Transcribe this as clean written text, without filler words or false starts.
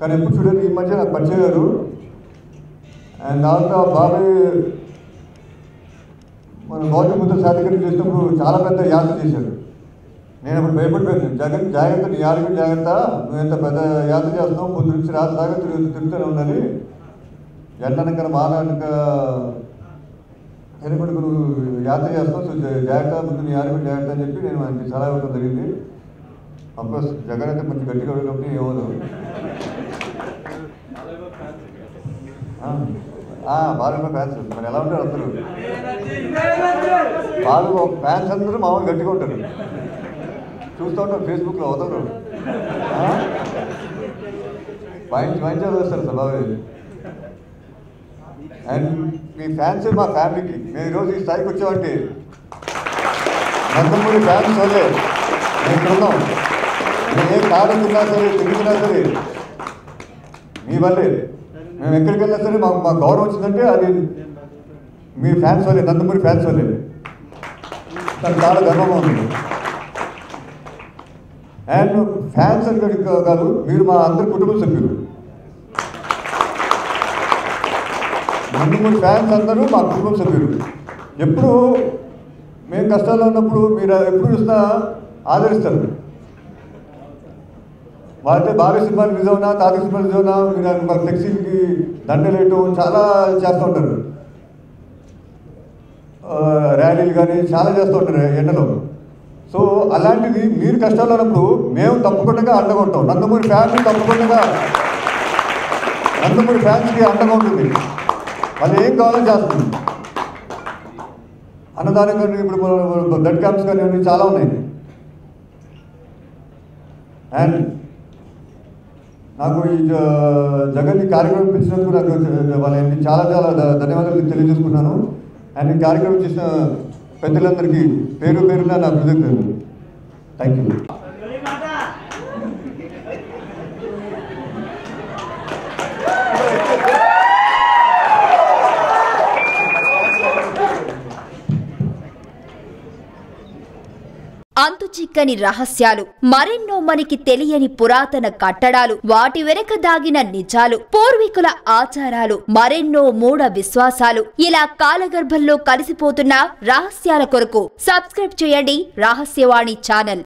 కానీ ఎప్పుడు చూడండి ఈ మధ్య నాకు పరిచయం గారు అండ్ దాంతో బాబాయ్ మన గౌతమితో సాధికారం చేసినప్పుడు చాలా పెద్ద యాత్ర చేశాడు. నేను అప్పుడు భయపడిపోయాను, జగన్ జాగ్రత్త, నీ ఆరోగ్యం జాగ్రత్త, నువ్వు ఎంత పెద్ద యాత్ర చేస్తున్నావు, పొద్దు నుంచి రాత్రి దాకా తిరుగుతూనే ఉండాలి, ఎండనక మానక వెనుకడుకు నువ్వు యాత్ర చేస్తావు, సో జాగ్రత్త, ముందు నీ ఆరోగ్యం జాగ్రత్త అని చెప్పి నేను ఆయనకి సలహా ఇవ్వడం జరిగింది. అఫ్కోర్స్ జగన్ అయితే కొంచెం గట్టిగా కాబట్టి ఏమవుదు, బాగా ఫ్యాన్స్ మరి ఎలా ఉంటారు అందరూ, బాగా ఫ్యాన్స్ అందరూ మామూలు గట్టిగా ఉంటారు, చూస్తూ ఉంటారు ఫేస్బుక్లో వదలరు, మంచిగా వస్తారు sir Babu. And me fans మా ఫ్యామిలీకి, మేము ఈరోజు ఈ స్థాయికి వచ్చామంటే నందమూరి ఫ్యాన్స్ వల్లే మేము ఇక్కడ ఉన్నాం. మేము ఏ కారు తిన్నా సరే, తిరిగినా సరే మీ వల్లే. మేము ఎక్కడికి వెళ్ళినా సరే మాకు గౌరవం వచ్చిందంటే అది మీ ఫ్యాన్స్ వల్లే, నందమూరి ఫ్యాన్స్ వల్లే. నాకు చాలా గర్వంగా ఉంది. అండ్ ఫ్యాన్స్ అని కాదు, మీరు మా అందరి కుటుంబ సభ్యులు. నందమూరి ఫ్యాన్స్ అందరూ మా కుటుంబ సభ్యులు. ఎప్పుడు మేము కష్టాల్లో ఉన్నప్పుడు మీరు ఎప్పుడు చూసినా ఆదరిస్తారు. వాళ్ళైతే బాగా సినిమాలు రిలీజ్ అవునా, తాత సినిమాలు రిలీజ్ అవునా, మీరు వాళ్ళ ఫ్లెక్సీకి దండలేయటం చాలా చేస్తూ ఉంటారు. ర్యాలీలు కానీ చాలా చేస్తూ ఉంటారు ఎండలో. సో అలాంటిది మీరు కష్టాలు ఉన్నప్పుడు మేము తప్పకుండా అండగా ఉంటాం. నందమూరి ఫ్యాన్స్ తప్పకుండా నందమూరి ఫ్యాన్స్కి అండగా ఉంటుంది. వాళ్ళు ఏం కావాలో చేస్తుంది. అన్నదానం కానీ, ఇప్పుడు బ్లడ్ క్యాంప్స్ కానీ అన్నీ చాలా ఉన్నాయి. అండ్ నాకు ఈ జగన్ ఈ కార్యక్రమం ఇచ్చినందుకు నాకు వాళ్ళని చాలా చాలా ధన్యవాదాలు తెలియజేసుకున్నాను. అండ్ ఈ కార్యక్రమం చేసిన పెద్దలందరికీ పేరు పేరున నా కృతజ్ఞతలు. Thank you. అంతుచిక్కని రహస్యాలు, మరెన్నో మనకి తెలియని పురాతన కట్టడాలు, వాటి వెనక దాగిన నిజాలు, పూర్వీకుల ఆచారాలు, మరెన్నో మూఢ విశ్వాసాలు, ఇలా కాలగర్భంలో కలిసిపోతున్న రహస్యాల కొరకు సబ్స్క్రైబ్ చేయండి రహస్యవాణి ఛానల్.